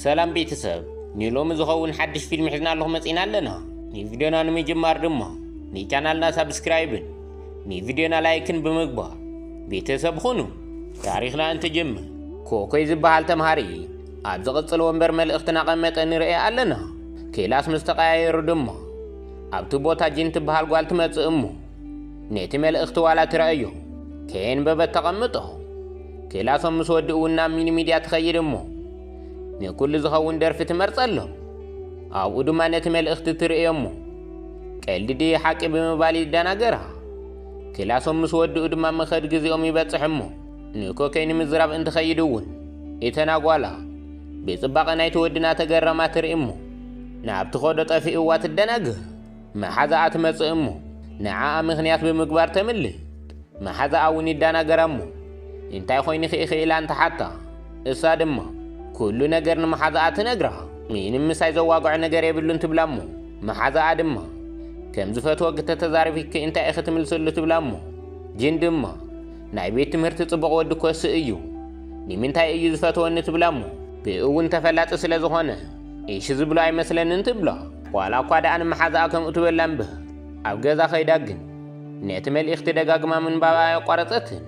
سلام ቤተሰብ ኒሎም ዝኸውን ሓድሽ ፊልም ሒዝና ኣለኹ መጽኢና ኣለና ኒ ቪድዮና ንምጅማር ድማ ኒ ቻናልና ሰብስክራይብን ኒ ቪድዮና ላይክን ብምግባር ቤተሰብ ኹኑ ታሪኽና እንትጅምር ኮኮይ ዝበሃል ተምሃሪ ኣብ ዝቕጽል ወንበር መልእኽትና ቀመጠ ንርኢ ኣለና ክላስ ምስተቀያየሩ ድማ ኣብቲ ቦታ ጂን ትበሃል ጓል ትመጽእ እሞ ነቲ መልእኽቲ ዋላ ትረአዮ ከየንበበት ተቐምጦ ክላሶም ምስ ወድኡና ሚኒ ሚድያ ትኸይድ እሞ ንኩሉ ዝኸውን ደርፊ ትመርጸሎም ኣብኡ ድማ ነቲ መልእኽቲ ትርእዮ እሞ ቀልዲ ሓቂ ብምባል ይደናገራ ክላሶም ምስ ወድኡ ድማ መኸድ ግዚኦም ይበጽሕ እሞ ንኮከይ ንምዝራብ እንትኸይድ እውን እተና ጓላ ብጽባቐ ናይቲ ወድና ተገረማ ትርኢ እሞ ናብቲ ኾዶ ጠፊእዋ ትደናግር መሓዛኣ ትመጽእ እሞ ንዓኣ ምኽንያት ብምግባር ተምልእ መሓዛኣ እውን ይደናገራ እሞ እንታይ ኾይኒ ክኢላ እንተሓታ እሳ ድማ ኩሉ ነገር ንመሓዛኣ ትነግራ ምንም ምሳይ ዘዋግዕ ነገር የብሉን ትብላ እሞ መሓዛኣ ድማ ከም ዝፈትዎ ክተተዛረቢክ እንታይ ኢኺ ትምልሰሉ ትብላ እሞ ጂን ድማ ናይ ቤት ትምህርቲ ጽቡቕ ወዲ ኮስ እዩ ንምንታይ እዩ ዝፈትወኒ ትብላ እሞ ብእውን ተፈላጢ ስለ ዝኾነ እሺ ዝብሎ ኣይመስለንን ትብላ ዋላ እኳ ደኣ ንመሓዛኣ ከምኡ ትበላ እምበር ኣብ ገዛ ኸይዳ ግን ነቲ መልእኽቲ ደጋግማ ምንባባ ኣቋረፀትን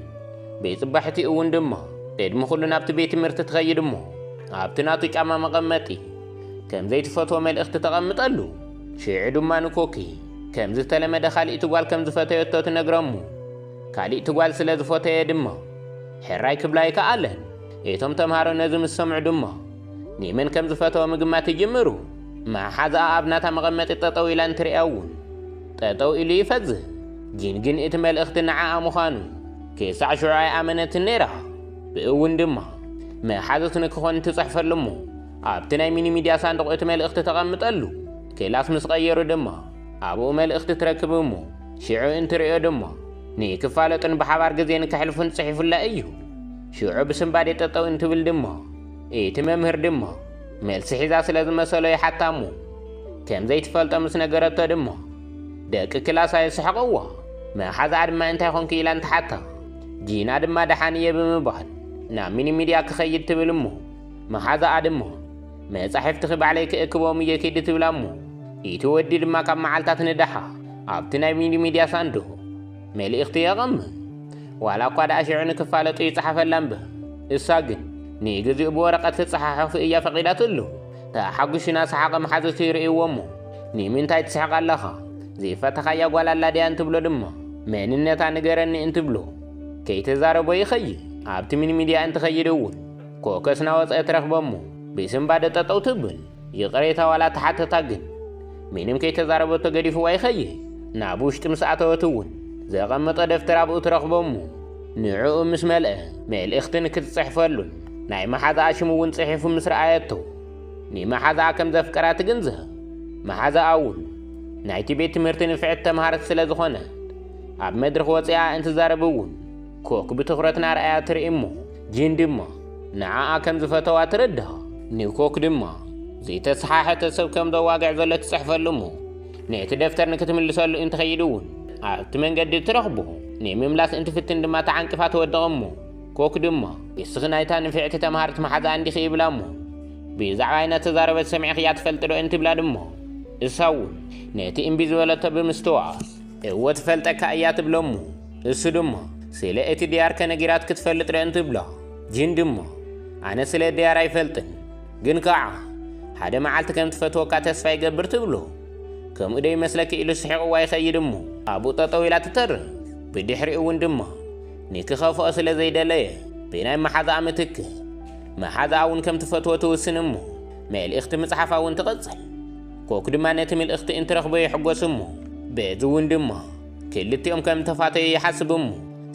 ቤጽባሕቲ እውን ድማ ቅድሚ ኩሉ ናብቲ ቤት ትምህርቲ ትኸይድ እሞ ኣብቲ ናቱ ጫማ መቐመጢ ከም ዘይትፈትዎ መልእኽቲ ተቐምጠሉ ሽዑ ድማ ንኮኪ ከም ዝተለመደ ካልእቲ ጓል ከም ዝፈተየቶ ትነግረሙ ካልእቲ ጓል ስለ ዝፈተየ ድማ ሕራይ ክብላ ይከኣለን እቶም ተምሃሮ ነዚ ምስ ሰምዑ ድማ ንመን ከም ዝፈተወ ምግማት ይጅምሩ መሓዛኣ ኣብ ናታ መቐመጢ ጠጠው ኢላ እንትሪኣ እውን ጠጠው ኢሉ ይፈዝህ ጂን ግን እቲ መልእኽቲ ንዓኣ ምዃኑ ክሳዕ ሽዑ ኣይኣመነትን ነይራ ብእውን ድማ መሓዘት ንክኾን ትጽሕፈሉ እሞ ኣብቲ ናይ ሚኒ ሚድያ ሳንዱቕ እቲ መልእኽቲ ተቐምጠሉ ክላስ ምስ ቀየሩ ድማ ኣብኡ መልእኽቲ ትረክብ እሞ ሽዑ እንትሪኦ ድማ ንክፋለጡን ብሓባር ግዜ ንክሕልፉን ጽሒፉላ እዩ ሽዑ ብስምባዴ ጠጠው እንትብል ድማ እቲ መምህር ድማ መልሲ ሒዛ ስለ ዝመሰሎ ይሓታ እሞ ከም ዘይትፈልጦ ምስ ነገረቶ ድማ ደቂ ክላስ ኣይስሕቕዋ መሓዛኣ ድማ እንታይ ኾንኪ ኢላ እንትሓታ ጂና ድማ ደሓንየ ብምባል ናብ ሚኒ ሚድያ ክኸይድ ትብል እሞ መሓዛኣ ድማ መጻሕፍቲ ክባዕለይ ክእክቦም እየ ከይዲ ትብላ እሞ እቲ ወዲ ድማ ካብ መዓልታት ንደሓ ኣብቲ ናይ ሚኒ ሚድያ ሳንዱቕ መልእኽቲ የቐምጥ ዋላ እኳ ደኣ ሽዑ ንክፋለጡ ይጸሓፈላ እምበር እሳ ግን ንግዚኡ ብወረቐት ትጸሓሕፍ እያ ፈቒዳትሉ ተሓጒሽና ሰሓቐ መሓዘቱ ይርእይዎ እሞ ንምንታይ ትስሕቕ ኣለኻ ዘይፈተኻያ ጓል ኣላ ድያ እንትብሎ ድማ መንነታ ንገረኒ እንትብሎ ከይተዛረቦ ይኸይድ ኣብቲ ሚኒ ሚድያ እንትኸይድ እውን ኮከስ ናወፀ ትረኽቦ እሞ ብስምባደ ጠጠው ትብል ይቕሬታ ዋላ ተሓተታ ግን ምንም ከይተዛረበቶ ገዲፍዋ ይኸይድ ናብ ውሽጢ ምስ ኣተወት እውን ዘቐመጦ ደፍተር ኣብኡ ትረኽቦ እሞ ንዕኡ ምስ መልአ መልእኽቲ ንክትጽሕፈሉን ናይ መሓዛኣ ሽሙ እውን ጽሒፉ ምስ ረኣየቶ ንመሓዛኣ ከም ዘፍቀራ ትግንዘብ መሓዛኣ እውን ናይቲ ቤት ትምህርቲ ንፍዕት ተምሃረት ስለ ዝኾነት ኣብ መድረኽ ወፂኣ እንትዛረብ እውን ኮክ ብትኹረት ናርኣያ ትርኢ እሞ ጂን ድማ ንዓኣ ከም ዝፈተዋ ትርድቕ ንኮክ ድማ ዘይተሰሓሐተ ሰብ ከም ዘዋግዕ ዘሎ ትጽሕፈሉ እሞ ነቲ ደፍተር ንክትምልሰሉ እንትኸይድ እውን ኣብቲ መንገዲ ትረኽቦ ንምምላስ እንትፍትን ድማ ተዓንቂፋ ትወድቕ እሞ ኮክ ድማ እስኺ ናይታ ንፍዕቲ ተምሃርት መሓዛኣ እንዲኺ ይብላ እሞ ብዛዕባ እናተዛረበት ሰሚዕኺ እያ ትፈልጥ ዶ እንትብላ ድማ እሳ እውን ነቲ እምቢ ዝበለቶ ብምስትዋዓስ እወ ትፈልጠካ እያ ትብሎ እሞ እሱ ድማ ስለ እቲ ድያር ከነጊራት ክትፈልጥ ዶ እንትብላ ጂን ድማ ኣነ ስለ ድያር ኣይፈልጥን ግን ከዓ ሓደ መዓልቲ ከም ትፈትወካ ተስፋ ይገብር ትብሎ ከምኡ ደ ይመስለኪ ኢሉ ስሒቕዋ ይኸይድ እሞ ኣብኡ ጠጠው ኢላ ትተርፍ ብድሕሪኡ እውን ድማ ንክኸፍኦ ስለ ዘይደለየ ብናይ መሓዛኣ ምትክል መሓዛኣ እውን ከም ትፈትዎ ትውስን እሞ መልእኽቲ ምጽሓፋ እውን ትቕጽል ኮክ ድማ ነቲ መልእኽቲ እንትረኽቦ ይሕጐስ እሞ በዚ እውን ድማ ክልቲኦም ከም ተፋተዩ ይሓስብ እሞ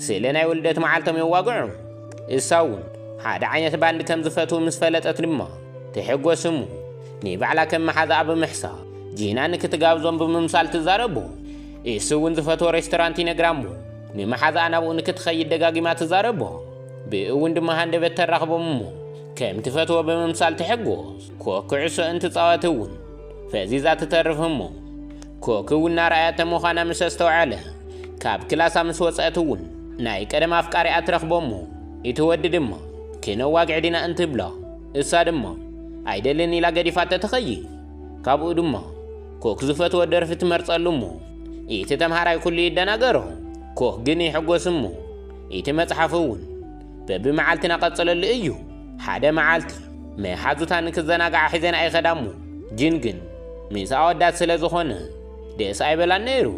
ስለ ናይ ውልደት መዓልቶም የዋግዑ እሳ እውን ሓደ ዓይነት ባንዲ ከም ዝፈትው ምስ ፈለጠት ድማ ትሕጐስ እሞ ንባዕላ ከም መሓዛኣ ብምሕሳብ ጂና ንክትጋብዞም ብምምሳል ትዛረቦ እሱ እውን ዝፈትዎ ሬስቶራንት ይነግራ እሞ ንመሓዛኣ ናብኡ ንክትኸይድ ደጋጊማ ትዛረቦ ብእውን ድማ ሃንደበት ተራኽቦም እሞ ከም ትፈትዎ ብምምሳል ትሕጐስ ኮክ ዕሶ እንትፃወት እውን ፈዚዛ ትተርፍ እሞ ኮክ እውን ናርኣያተ ምዃና ምስ ኣስተውዓለ ካብ ክላሳ ምስ ወፀአት እውን ናይ ቀደም ኣፍቃሪኣ ትረኽቦ እሞ እቲ ወዲ ድማ ክነዋግዕ ዲና እንትብላ እሳ ድማ ኣይደልን ኢላ ገዲፋተ ትኸይ ካብኡ ድማ ኮክ ዝፈትዎ ደርፊ ትመርጸሉ እሞ እቲ ተምሃራይ ኩሉ ይደናገሮ ኮክ ግን ይሕጎስ እሞ እቲ መጽሓፍ እውን በብመዓልቲ ናቐጽለሉ እዩ ሓደ መዓልቲ መሓዙታ ንክዘናጋዕ ሒዘን ኣይኸዳ እሞ ጂን ግን ምስ ኣወዳት ስለ ዝኾነ ደስ ኣይበላን ነይሩ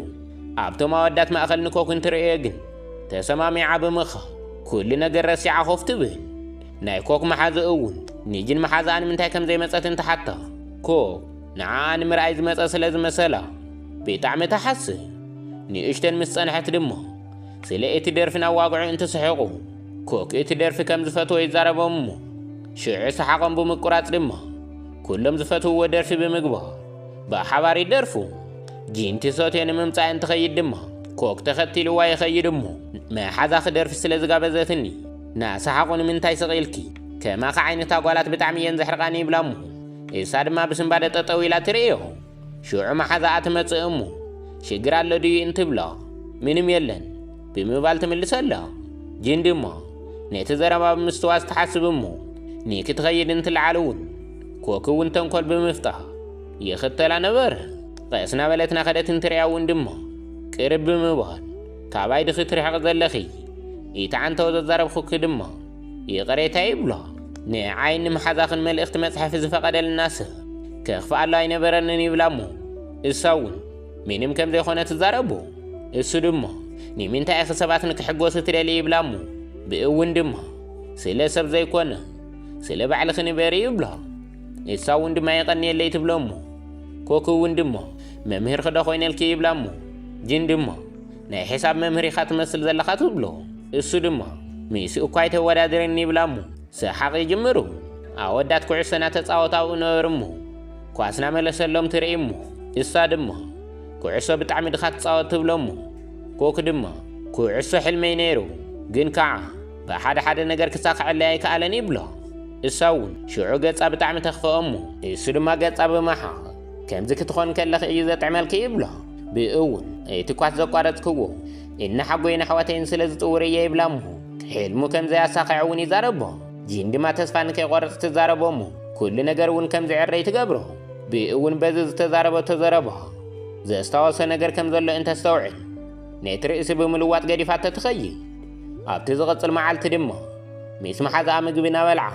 ኣብቶም ኣወዳት ማእኸል ንኮክ እንትርእዮ ግን ተሰማሚዓ ብምኻ ኩሉ ነገር ረሲዓ ኮፍ ትብል ናይ ኮክ መሓዚ እውን ንጂን መሓዝኣ ንምንታይ ከም ዘይመፀት እንትሓታ ኮክ ንዓኣ ንምርኣይ ዝመፀ ስለ ዝመሰላ ብጣዕሚ ተሓስብ ንእሽተን ምስ ፀንሐት ድማ ስለ እቲ ደርፊ ናዋግዑ እንትስሕቑ ኮክ እቲ ደርፊ ከም ዝፈትዎ ይዛረቦም እሞ ሽዑ ሰሓቖም ብምቁራፅ ድማ ኩሎም ዝፈትውዎ ደርፊ ብምግባር ብሓባር ይደርፉ ጂን ትሰትዮ ንምምፃእ እንትኸይድ ድማ ኮክ ተኸቲልዋ ይኸይድ እሞ መሓዛ ክደርፊ ስለ ዝጋበዘትኒ ናሰሓቑ ንምንታይ ስቒልኪ ከማኸ ዓይነታ ጓላት ብጣዕሚ እየን ዘሕርቃኒ ይብላ እሞ እሳ ድማ ብስምባደ ጠጠው ኢላ ትርእዮ ሽዑ መሓዛኣ ትመፅእ እሞ ሽግር ኣሎ ድዩ እንትብላ ምንም የለን ብምባል ትምልሰላ ጂን ድማ ነቲ ዘረባ ብምስትዋዝ ትሓስብ እሞ ንክትኸይድ እንትልዓል እውን ኮክ እውን ተንኰል ብምፍጣሕ ይኽተላ ነበረ ቀስና በለትና ኸደት እንትርያ እውን ድማ ቅርብ ብምባል ካባይ ድኺ ትርሕቕ ዘለኺ ኢታ ዓንተው ዘዛረብኹኪ ድማ ይቕሬታ ይብላ ንዓይኒ መሓዛኽን መልእኽቲ መጽሓፊ ዝፈቐደልና ሰብ ከኽፍኣሎ ኣይነበረንን ይብላ እሞ እሳ እውን ምንም ከም ዘይኾነ ትዛረቦ እሱ ድማ ንምንታይ ኢኺ ሰባት ንክሕጐሱ ትደሊ ይብላ እሞ ብእውን ድማ ስለ ሰብ ዘይኮነ ስለ ባዕልኺ ንበሪ ይብላ እሳ እውን ድማ ይቐኒየለይ ትብሎ እሞ ኮክ እውን ድማ መምህር ክደ ኾይነልኪ ይብላ እሞ ጂን ድማ ናይ ሒሳብ መምህር ኢኻ ትመስል ዘለኻ ትብሎ እሱ ድማ ሚስኡ እኳ ኣይተወዳድረኒ ይብላ እሞ ሰሓቕ ይጅምሩ ኣወዳት ኩዕሶ እናተፃወታው ነበሩ እሞ ኳስ ናመለሰሎም ትርኢ እሞ እሳ ድማ ኩዕሶ ብጣዕሚ ድኻ ትፃወት ትብሎ እሞ ኮክ ድማ ኩዕሶ ሕልመይ ነይሩ ግን ከዓ ብሓደ ሓደ ነገር ክሳክዐለይ ኣይከኣለን ይብሎ እሳ እውን ሽዑ ገጻ ብጣዕሚ ተኽፍኦ እሞ እሱ ድማ ገጻ ብመሓቕ ከምዚ ክትኾን ከለኺ እዩ ዘጥዕመልኪ ይብሎ ብእውን እቲ ኳስ ዘቋረፅክዎ እናሓጎይን ኣሕዋተይን ስለ ዝጥውር እየ ይብላ እሞ ሕልሙ ከም ዘያሳኽዕ እውን ይዛረቦ ጂን ድማ ተስፋ ንከይቆርፅ ትዛረቦ እሞ ኩሉ ነገር እውን ከም ዝዕረይ ትገብሮ ብእውን በዚ ዝተዛረበቶ ዘረባ ዘስታወሰ ነገር ከም ዘሎ እንተስተውዕል ነቲ ርእሲ ብምልዋጥ ገዲፋተ ትኸይድ ኣብቲ ዝቕፅል መዓልቲ ድማ ምስ መሓዝኣ ምግቢ ናበልዓ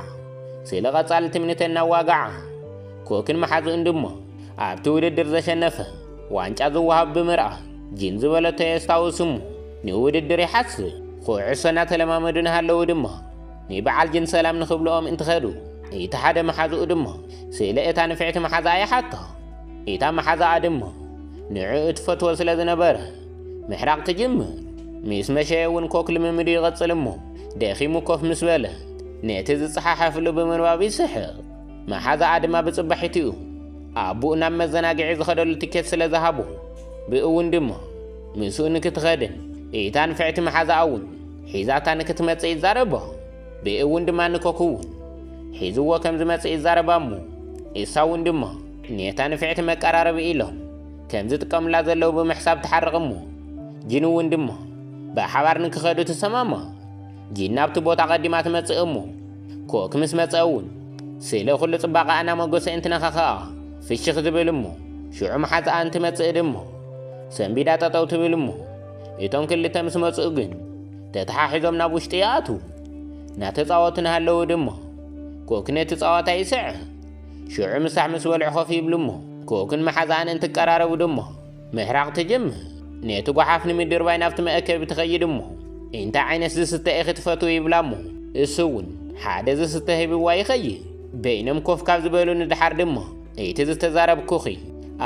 ስለ ቐጻሊ ትምኒተ እናዋግዓ ኮክን መሓዝኡን ድማ ኣብቲ ውድድር ዘሸነፈ ዋንጫ ዝወሃብ ብምርኣይ ጂን ዝበለቶ የስታውስ እሞ ንውድድር ይሓስብ ኩዕሶ እናተለማመዱ ንሃለዉ ድማ ንበዓል ጂን ሰላም ንኽብልኦም እንትኸዱ እቲ ሓደ መሓዝኡ ድማ ስለ እታ ንፍዕቲ መሓዝኣ ይሓቶ እታ መሓዝኣ ድማ ንዕኡ ትፈትዎ ስለ ዝነበረ ምሕራቕ ትጅምር ምስ መሸየ እውን ኮክ ልምምዱ ይቐጽል እሞ ደኺሙ ኮፍ ምስ በለ ነቲ ዝፀሓሓፍሉ ብምንባብ ይስሕቕ መሓዝኣ ድማ ብፅባሒትኡ ኣቦኡ ናብ መዘናግዒ ዝኸደሉ ትኬት ስለ ዝሃቦ ብእውን ድማ ምስኡ ንክትኸድን እታ ንፍዕቲ መሓዝኣ እውን ሒዛታ ንክትመጽእ ይዛረባ ብእውን ድማ ንኮክ እውን ሒዝዎ ከም ዝመጽእ ይዛረባ እሞ እሳ እውን ድማ ነታ ንፍዕቲ መቀራረቢ ኢሎም ከም ዝጥቀምላ ዘለዉ ብምሕሳብ ትሓርቕ እሞ ጂን እውን ድማ ብሓባር ንክኸዱ ትሰማማ ጂን ናብቲ ቦታ ቀዲማ ትመጽእ እሞ ኮክ ምስ መጸ እውን ስለ ኩሉ ጽባቐ እናመጎሰ እንትነኻኸኣ ፍሽኽ ዝብል እሞ ሽዑ መሓዝኣ እንትመጽእ ድማ ሰንቢዳ ጠጠው ትብል እሞ እቶም ክልተ ምስ መጽኡ ግን ተተሓሒዞም ናብ ውሽጢ ይኣትዉ እናተፃወቱ ንሃለዉ ድማ ኮክ ነቲ ፃወታ ይስዕር ሽዑ ምሳሕ ምስ በልዑ ኮፍ ይብሉ እሞ ኮክን መሓዝኣን እንትቀራረቡ ድማ ምሕራቕ ትጅምር ነቲ ጓሓፍ ንምድርባይ ናብቲ መእከቢ ትኸይድ እሞ እንታይ ዓይነት ዝስተ ኢኺ ትፈትው ይብላ እሞ እሱ እውን ሓደ ዝስተ ሂብዋ ይኸይድ በይኖም ኮፍ ካብ ዝበሉ ንድሓር ድማ እቲ ዝተዛረብኩኺ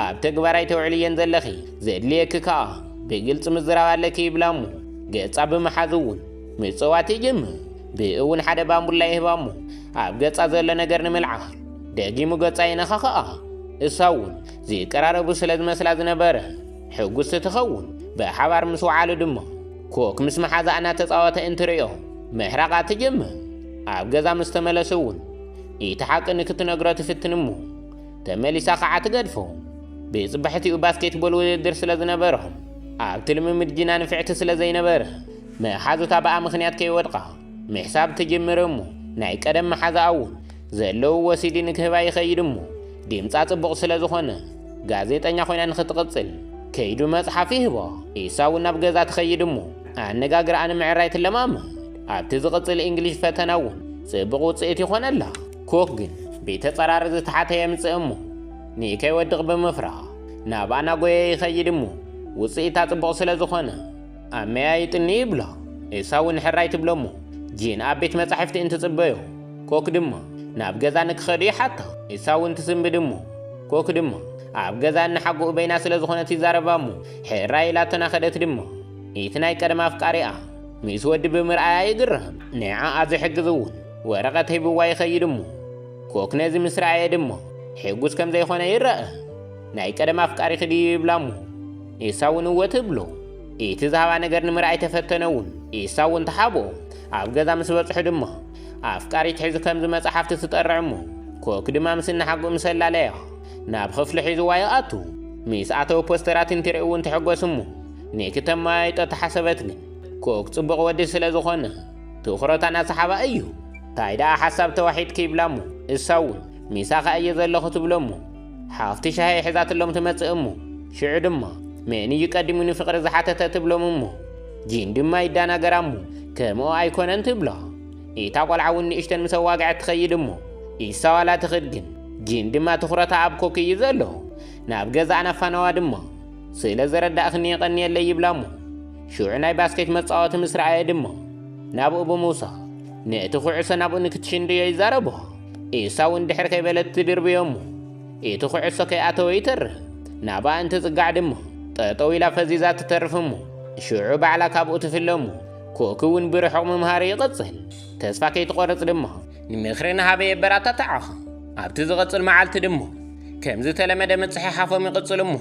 ኣብ ተግባራይ ተውዕል እየን ዘለኺ ዘድልየኪ ከዓ ብግልፂ ምዝራብ ኣለኪ ይብላ እሞ ገጻ ብምሓዝ እውን ምፅዋት ይጅምር ብእውን ሓደ ባምቡላ ይህባ እሞ ኣብ ገጻ ዘሎ ነገር ንምልዓል ደጊሙ ገጻ ይነኻኸኣ እሳ እውን ዝቀራረቡ ስለ ዝመስላ ዝነበረ ሕጉስቲ ትኸውን ብሓባር ምስ ወዓሉ ድማ ኮክ ምስ መሓዝኣ እናተፃወተ እንትርእዮ ምሕራቓ ትጅምር ኣብ ገዛ ምስ ተመለሱ እውን እቲ ሓቂ ንክትነግሮ ትፍትን እሞ ተመሊሳ ከዓ ትገድፎ ብፅባሕቲኡ ባስኬትቦል ውድድር ስለ ዝነበረም ኣብቲ ልምምድ ጂና ንፍዕቲ ስለ ዘይነበረ መሓዙታ በኣ ምኽንያት ከይወድቃ ምሕሳብ ትጅምር እሞ ናይ ቀደም መሓዝኣ እውን ዘለው ወሲዲ ንክህባ ይኸይድ እሞ ድምፃ ጽቡቕ ስለ ዝኾነ ጋዜጠኛ ኮይና ንኽትቕጽል ከይዱ መጽሓፍ ይህቦ ኢሳው ናብ ገዛ ትኸይድ እሞ ኣነጋግር ኣነ ምዕራይ ትለማመድ ኣብቲ ዝቕጽል እንግሊሽ ፈተና እውን ጽቡቕ ውፅኢት ይኾነላ ኮክ ግን ቤተ ጸራሪ ዝተሓተየ ምጽእ እሞ ንከይወድቕ ብምፍራህ ናብ ኣናጎየ ይኸይድ እሞ ውፅኢታ ጽቡቕ ስለ ዝኾነ ኣመያይጥኒ ይብሎ ኢሳው ንሕራይ ትብሎ እሞ ጂን ኣብ ቤት መጻሕፍቲ እንትጽበዮ ኮክ ድማ ናብ ገዛ ንክኸዱ ይሓታ ኢሳው እንትስንብድ እሞ ኮክ ድማ ኣብ ገዛ ንሓጉኡ በይና ስለ ዝኾነት ይዛረባ እሞ ሕራይ ኢላ ተናኸደት ድማ ኢቲ ናይ ቀደም ኣፍቃሪኣ ምስ ወዲ ብምርኣያ ይግረም ንዓ ኣዚ ሕግዝ እውን ወረቐት ሂብዋ ይኸይድ እሞ ኮክ ነዚ ምስ ረኣየ ድማ ሕጉስ ከም ዘይኾነ ይረአ ናይ ቀደም ኣፍቃሪ ክድዩ ይብላ እሞ ኢሳው ንወ ትብሎ ኢቲ ዝሃባ ነገር ንምርኣይ ተፈተነ እውን ኢሳው እንተሓብኦ ኣብ ገዛ ምስ በጽሑ ድማ ኣፍቃሪት ሒዙ ከምዚ መጽሓፍቲ ትጠርዕ እሞ ኮክ ድማ ምስ እናሓጉኡ ምሰላለያ ናብ ክፍሊ ሒዙዋ ይኣቱ ምስ ኣተው ፖስተራት እንትርኢ እውን ትሕጐስ እሞ ንክተማይጦ ተሓሰበት ግን ኮክ ጽቡቕ ወዲ ስለ ዝኾነ ትኹረታ ናሰሓባ እዩ እንታይ ደኣ ሓሳብ ተዋሒድኪ ይብላ እሞ እሳው ሚሳኻ እየ ዘለኹ ትብሎ እሞ ሓፍቲ ሻሂ ሒዛትሎም ትመጽእ እሞ ሽዑ ድማ መን እዩ ቀዲሙ ንፍቕሪ ዝሓተተ ትብሎም እሞ ጂን ድማ ይዳናገራ እሞ ከምኡ ኣይኮነን ትብሎ ኢታ ቆልዓ እውን ንእሽተን ምስ ኣዋግዐት ትኸይድ እሞ ኢሳዋላ ትኽድ ግን ጂን ድማ ትኹረታ ኣብ ኮክ እዩ ዘሎ ናብ ገዛ ኣናፋነዋ ድማ ስለ ዘረዳእኽኒ ይቐኒየለይ ይብላ እሞ ሽዑ ናይ ባስኬት መጻወቲ ምስ ረኣየ ድማ ናብኡ ብምውሳኽ ነቲ ኩዕሶ ናብኡ ንክትሽንድዮ ይዛረቦ ኢሳው እንድሕር ከይበለት ትድርብዮ እሞ እቲ ኩዕሶ ከይኣተወ ይተርፍ ናብኣ እንትጽጋዕ ድማ ጠጠው ኢላ ፈዚዛ ትተርፍ እሞ ሽዑ ባዕላ ካብኡ ትፍለ እሞ ኮክ እውን ብርሑቕ ምምሃሪ ይቕጽል ተስፋ ከይትቖርጽ ድማ ንምኽሪ ንሃበ የበራታትዓኸ ኣብቲ ዝቕጽል መዓልቲ ድማ ከምዚ ተለመደ ምጽሒሓፎም ይቕጽል እሞ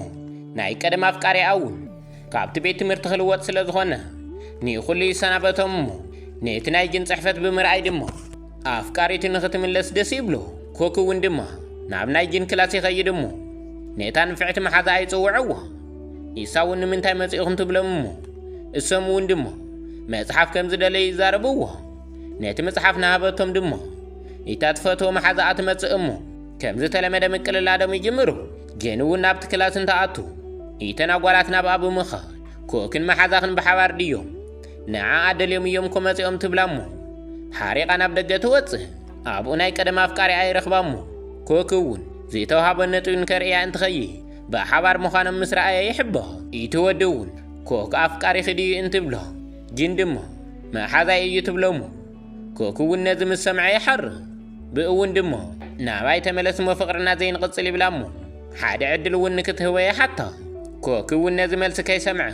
ናይ ቀደም ኣፍቃሪኣ እውን ካብቲ ቤት ትምህርቲ ክልወጥ ስለ ዝኾነ ንኹሉ ይሰናበቶም እሞ ነቲ ናይ ጂን ጽሕፈት ብምርኣይ ድማ ኣፍቃሪቱ ንኽትምለስ ደስ ይብሎ ኮክ እውን ድማ ናብ ናይ ጂን ክላስ ይኸይድ እሞ ነታ ንፍዕቲ መሓዛ ኣይጽውዕዋ ኢሳው ንምንታይ መጺእኹም ትብሎም እሞ እሶም እውን ድማ መጽሓፍ ከም ዝደለየ ይዛረብዎ ነቲ መጽሓፍ ናሃበቶም ድማ ኢታ ትፈትዎ መሓዛኣ ትመጽእ እሞ ከም ዝተለመደ ምቅልላዶም ይጅምሩ ጂን እውን ናብቲ ክላስ እንተኣቱ ኢተን ኣጓላት ናብኣ ብምኻድ ኮክን መሓዛኽን ብሓባር ድዮም ንዓ ኣደልዮም እዮም ኮ መጺኦም ትብላ እሞ ሓሪቓ ናብ ደገ ትወጽእ ኣብኡ ናይ ቀደም ኣፍቃሪኣ ይረኽባ እሞ ኮክ እውን ዘይተዋሃቦ ነጥዩን ከርእያ እንትኸይድ ብሓባር ምዃኖም ምስ ረኣየ ይሕብቕ ኢቲ ወዲ እውን ኮክ ኣፍቃሪ ክድዩ እንትብሎ ጂን ድማ መሓዛይ እዩ ትብሎ እሞ ኮክ እውን ነዚ ምስ ሰምዐ ይሓርቕ ብእውን ድማ ናባይ ተመለስ እሞ ፍቕርና ዘይንቕጽል ይብላ እሞ ሓደ ዕድል እውን ንክትህቦ ይሓታ ኮክ እውን ነዚ መልሲ ከይሰምዐ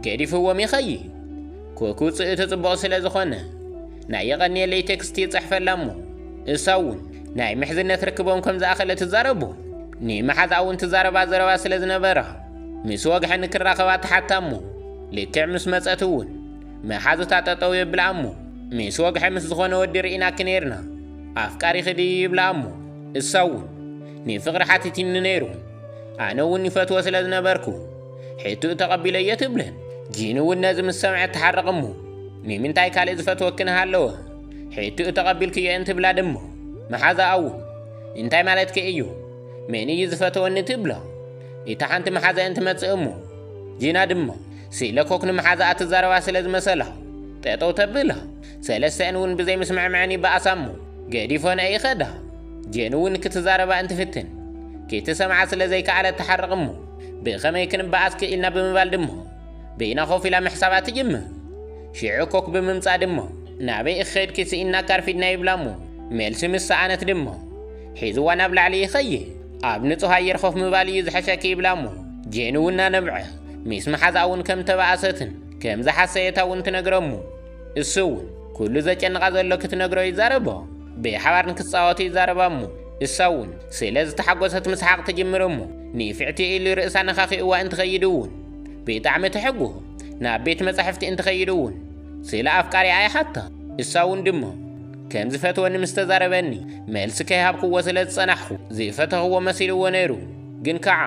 ገዲፍዎም ይኸይድ ኮክ ውፅእቱ ጽቡቕ ስለ ዝኾነ ናይ የቐኒየለይ ቴክስቲ ይጽሕፈላ እሞ እሳው እውን ናይ ምሕዝነት ርክቦም ከም ዝኣኸለ ትዛረቡ ንመሓዛ እውን ትዛረባ ዘረባ ስለ ዝነበራ ምስ ወግሐ ንክራኸባ ትሓታ እሞ ልክዕ ምስ መጸት እውን መሓዙታ ጠጠው ይብላ እሞ ምስ ወግሐ ምስ ዝኾነ ወዲ ርኢና ክነርና ኣፍቃሪ ክድዩ ይብላ እሞ እሳው እውን ንፍቕሪ ሓቲትኒ ነይሩ ኣነ እውን ይፈትዎ ስለ ዝነበርኩ ሕቱእ ተቐቢለየ ትብለን ጂን እውን ነዚ ምስ ሰምዐት ትሓርቕ እሞ ንምንታይ ካልእ ዝፈትወክንሃ ኣለወ ሕቱእ ተቐቢልክዮ እንትብላ ድሞ መሓዛኣ እውን እንታይ ማለት እዩ መን እዩ ዝፈትወኒ ትብሎ ኢታ ሓንቲ መሓዛ እንትመጽእ እሞ ጂና ድማ ስኢለ ኮክ ንመሓዛኣ ትዛረባ ስለ ዝመሰላ ጠጠው ተብላ ሰለስተአን እውን ብዘይ ምስምዕምዕኒ በኣሳ እሞ ገዲፎነ ይኸዳ ጂን እውን ክትዛረባ እንትፍትን ከይትሰምዓ ስለ ዘይከኣለት ትሓርቕ እሞ ብኸመይ ክንበኣስ ክኢልና ብምባል ድማ በይና ኮፍ ኢላ ምሕሳባት ትጅምር ሽዑ ኮክ ብምምጻእ ድማ ናበይ እኸይድ ክስኢና ካርፊድና ይብላ እሞ መልሲ ምስ ሰኣነት ድማ ሒዝዋ ናብ ላዕሊ ይኸይድ ኣብ ንጹህ ኣየር ኮፍ ምባል እዩ ዝሐሸኪ ይብላ እሞ ጂን እውን ናነብዐ ምስ መሓዛ እውን ከም ተባኣሰትን ከም ዝሓሰየታ እውን ትነግሮ እሞ እሱ እውን ኩሉ ዘጨንቓ ዘሎ ክትነግሮ ይዛረቦ ብሓባር ንክትጻወቱ ይዛረባ እሞ እሳ እውን ስለ ዝተሓጐሰት ምስሓቕ ትጅምር እሞ ንፍዕቲ ኢሉ ርእሳ ነኻኺእዋ እንትኸይድ እውን ብጣዕሚ ትሕጉ ናብ ቤት መጻሕፍቲ እንትኸይድ እውን ስለ ኣፍቃሪኣ ይሓታ እሳ እውን ድማ ከም ዝፈትወኒ ምስ ተዛረበኒ መልሲ ከይሃብክዎ ስለ ዝጸናሕኹ ዘይፈተኽዎ መሲልዎ ነይሩ ግን ከዓ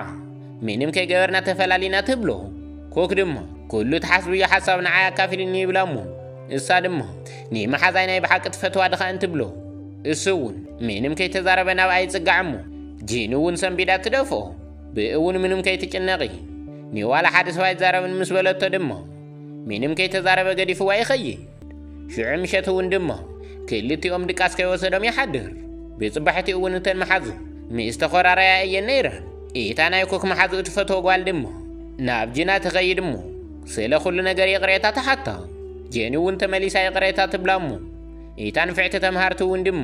ምንም ከይገበርና ተፈላሊና ትብሎ ኮክ ድማ ኩሉ ተሓስብዮ ሓሳብ ንዓይ ኣካፊልኒ ይብላ እሞ እሳ ድማ ንመሓዛይ ናይ ብሓቂ ትፈትዋ ድኻ እንትብሎ እሱውን ምንም ከይተዛረበ ናብ ኣይጽጋዕሞ ጂንውን ሰንቢዳ ትደፍኦ ብእውን ምንም ከይትጭነቂ ንዋላ ሓደ ሰብኣይ ዛረብን ምስ በለቶ ድማ ምንም ከይተዛረበ ገዲፍዋ ይኸይድ ሽዑ ምሸት እውን ድማ ክልቲኦም ድቃስ ከይወሰዶም ይሓድር ብጽባሕቲ እውን እተን መሓዙ ምስተኾራረያ እየን ነይረን ኢታ ናይ ኮክ መሓዙ እትፈትዎ ጓል ድማ ናብ ጂና ትኸይድ እሞ ስለ ኩሉ ነገር የቕሬታ ተሓታ ጄኒ እውን ተመሊሳ የቕሬታ ትብላ እሞ ኢታ ንፍዕቲ ተምሃርቲ እውን ድማ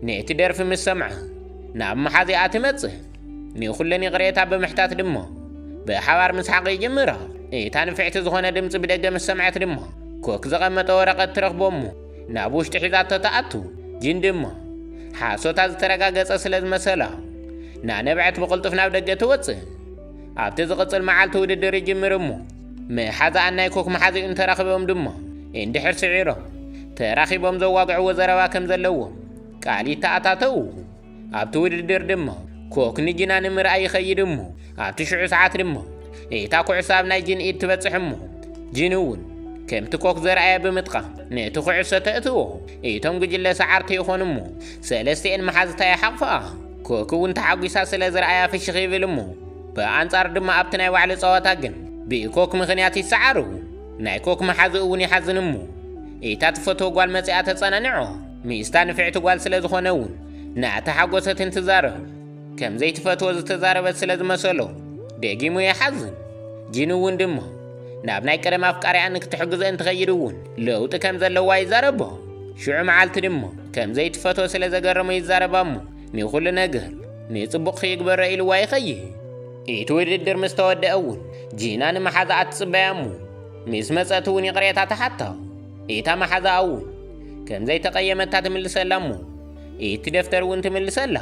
ነቲ ደርፊ ምስ ሰምዐ ናብ መሓዚኣ ትመጽእ ንኹለን ይቕሬታ ብምሕታት ድማ ብሓባር ምስ ሓቂ ይጅምራ ኢታ ንፍዕቲ ዝኾነ ድምፂ ብደገ ምስ ሰምዐት ድማ ኮክ ዘቐመጠ ወረቐት ትረኽቦ እሞ ናብ ውሽጢ ሒዛቶ ተኣቱ ጂን ድማ ሓሶታ ዝተረጋገጸ ስለ ዝመሰላ ናነብዐት ብቕልጡፍ ናብ ደገ ትወፅእ ኣብቲ ዝቕጽል መዓልቲ ውድድር ይጅምር እሞ መሓዛኣን ናይ ኮክ መሓዚኡን ተራኺቦም ድማ እንድሕር ስዒሮም ተራኺቦም ዘዋግዕዎ ዘረባ ከም ዘለዎም ቃሊት ተኣታተው ኣብቲ ውድድር ድማ ኮክ ንጂና ንምርኣይ ይኸይድ እሞ ኣብቲ ሽዑ ሰዓት ድማ እታ ኩዕሶ ኣብ ናይ ጂን ኢድ ትበጽሕ እሞ ጂን እውን ከምቲ ኮክ ዘርኣየ ብምጥቃም ነቲ ኩዕሶ ተእትዎ እቶም ግጅለ ሰዓርቲ ይኾኑ እሞ ሰለስቲአን መሓዝታ ይሓቕፍኣ ኮክ እውን ተሓጒሳ ስለ ዝረኣያ ፍሽኽ ይብል እሞ ብኣንጻር ድማ ኣብቲ ናይ ባዕሊ ጸወታ ግን ብኮክ ምኽንያት ይሰዓሩ ናይ ኮክ መሓዚ እውን ይሓዝን እሞ እታ ትፈትዎ ጓል መጺኣ ተጸናንዖ ሚስታ ንፍዕቲ ጓል ስለ ዝኾነ እውን ናታ ሓጐሰትን ትዛረብ ከምዘይትፈትዎ ዝተዛረበት ስለ ዝመሰሎ ደጊሙ ይሓዝን ጂን እውን ድማ ናብ ናይ ቀደም ኣፍቃሪኣ ንክትሕግዘን ትኸይድ እውን ለውጢ ከም ዘለዋ ይዛረቦ ሽዑ መዓልቲ ድማ ከምዘይትፈትዎ ስለ ዘገረሞ ይዛረባ እሞ ንኹሉ ነገር ንጽቡቕ ክይግበረ ኢልዋ ይኸይድ እቲ ውድድር ምስ ተወድአ እውን ጂና ንመሓዛኣ ትጽበያ እሞ ምስ መጸት እውን ይቕሬታ ተሓታ እታ መሓዛኣ እውን ከምዘይተቐየመታ ትምልሰላ እሞ እቲ ደፍተር እውን ትምልሰላ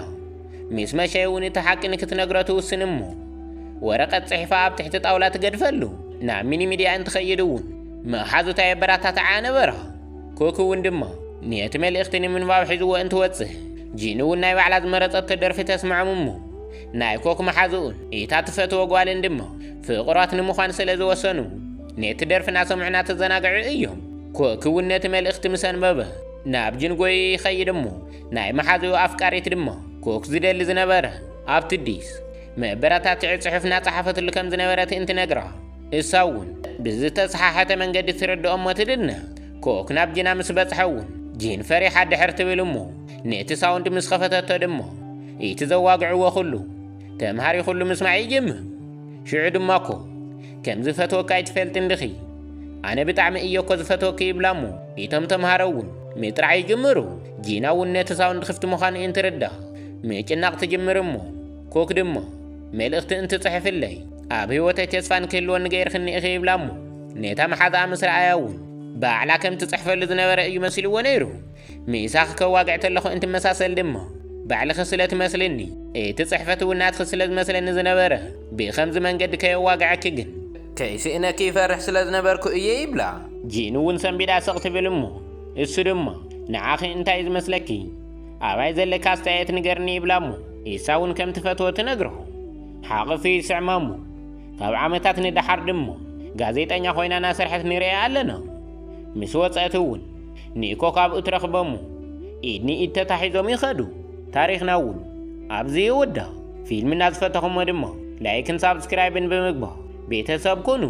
ምስ መሸይ እውን እቲ ሓቂ ንክትነግሮ ትውስን እሞ ወረቐት ጽሒፋ ኣብ ትሕቲ ጣውላ ትገድፈሉ ናብ ሚኒ ሚድያ እንትኸይድ እውን መሓዙታ የበራታትዓ ነበራ ኮክ እውን ድማ ነቲ መልእኽቲ ንምንባብ ሒዝዎ እንትወጽእ ጂን እውን ናይ ባዕላ ዝመረጸቶ ደርፊ ተስምዖም እሞ ናይ ኮክ መሓዝኡን እታ ትፈትዎ ጓልን ድማ ፍቑራት ንምዃን ስለ ዝወሰኑ ነቲ ደርፊ እናሰምዑና ተዘናግዑ እዮም ኮክ እውን ነቲ መልእኽቲ ምስ ኣንበበ ናብ ጂን ጐዩ ይኸይድ እሞ ናይ መሓዝኡ ኣፍቃሪት ድማ ኮክ ዝደሊ ዝነበረ ኣብቲ ዲስ መበረታትዒ ጽሑፍ እናጸሓፈትሉ ከም ዝነበረት እንትነግራ እሳ እውን ብዝተሰሓሐተ መንገዲ ትርድኦ እሞ ትድነ ኮክ ናብ ጂና ምስ በጽሐ እውን ጂን ፈሪሓ ድሕር ትብል እሞ ነቲ ሳውንድ ምስ ኸፈተቶ ድማ እቲ ዘዋግዕዎ ኩሉ ተምሃሪ ኩሉ ምስማዕ ይጅምር ሽዑ ድማ ኮክ ከም ዝፈትወካ ይትፈልጥ እንድኺ ኣነ ብጣዕሚ እየ እኮ ዝፈትወኪ ይብላ እሞ እቶም ተምሃሮ እውን ምጥራዕ ይጅምሩ ጂና እውን ነቲ ሳውንድ ክፍቲ ምዃኑ እንትርዳእ ምጭናቕ ትጅምር እሞ ኮክ ድማ መልእኽቲ እንትጽሕፍለይ ኣብ ህይወተይ ተስፋ ንክህልወኒ ገይርክኒ ኢኺ ይብላ እሞ ነታ መሓዛኣ ምስ ረኣያ እውን ባዕላ ከም ትጽሕፈሉ ዝነበረ እዩ መሲልዎ ነይሩ ምእሳኺ ከዋግዕ ተለኹ እንትመሳሰል ድማ ባዕልኺ ስለ ትመስልኒ እቲ ጽሕፈት እውን ናትኺ ስለ ዝመስለኒ ዝነበረ ብኸምዚ መንገዲ ከየዋግዐኪ ግን ከይስእነኪ ይፈርሕ ስለ ዝነበርኩ እየ ይብላ ጂን እውን ሰንቢዳ ስቕ ትብል እሞ እሱ ድማ ንዓኺ እንታይ ዝመስለኪ ኣባይ ዘለካ ኣስተያየት ንገርኒ ይብላ እሞ ኢሳ እውን ከም ትፈትዎ ትነግሮ ሓቕፊ ይስዕማ እሞ ካብ ዓመታት ንዳሓር ድማ ጋዜጠኛ ኮይና እናሰርሐት ንሪአ ኣለና ምስ ወፀት እውን ንኮክ ኣብኡ ትረኽቦ እሞ ኢድ ንኢድ ተታሒዞም ይኸዱ ታሪኽና እውን ኣብዚ ይውዳእ ፊልምና ዝፈተኹሞ ድማ ላይክን ሳብስክራይብን ብምግባር ቤተሰብ ኩኑ